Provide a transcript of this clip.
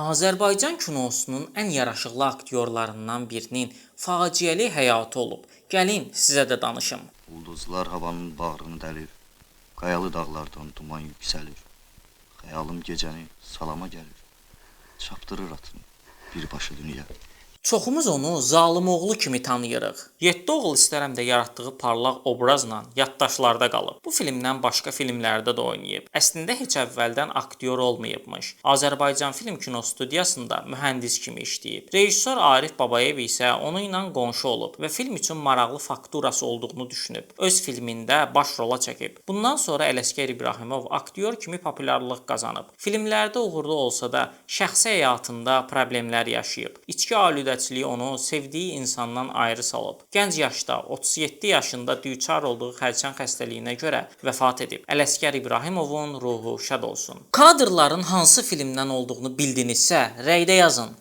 Azərbaycan kinosunun ən yaraşıqlı aktyorlarından birinin faciəli həyatı olub. Gəlin sizə də danışım. Ulduzlar havanın bağrını dəlir, qayalı dağlardan duman yüksəlir. Xəyalım gecəni salama gəlir, çapdırır atını birbaşa dünya. Çoxumuz onu Zalımoğlu kimi tanıyırıq. 7 oğul istərəm də yaratdığı parlaq obrazla yaddaşlarda qalıb. Bu filmdən başqa filmlərdə də oynayıb. Əslində heç əvvəldən aktyor olmayıbmış. Azərbaycan Film Kino Studiyasında mühəndis kimi işləyib. Rejissor Arif Babayev isə onu ilə qonşu olub və film üçün maraqlı fakturası olduğunu düşünüb. Öz filmində baş rola çəkib. Bundan sonra Ələsgər İbrahimov aktyor kimi populyarlıq qazanıb. Filmlərdə uğurlu olsa da şəxsi həyatında problemlər yaşayıb. İçki aludəçiliyi onu sevdiyi insandan ayrı salıb. Gənc yaşda 37 yaşında düçar olduğu xərçəng xəstəliyinə görə vəfat edib. Ələsgər İbrahimovun ruhu şad olsun. Kadrların hansı filmdən olduğunu bildinizsə, rəydə yazın.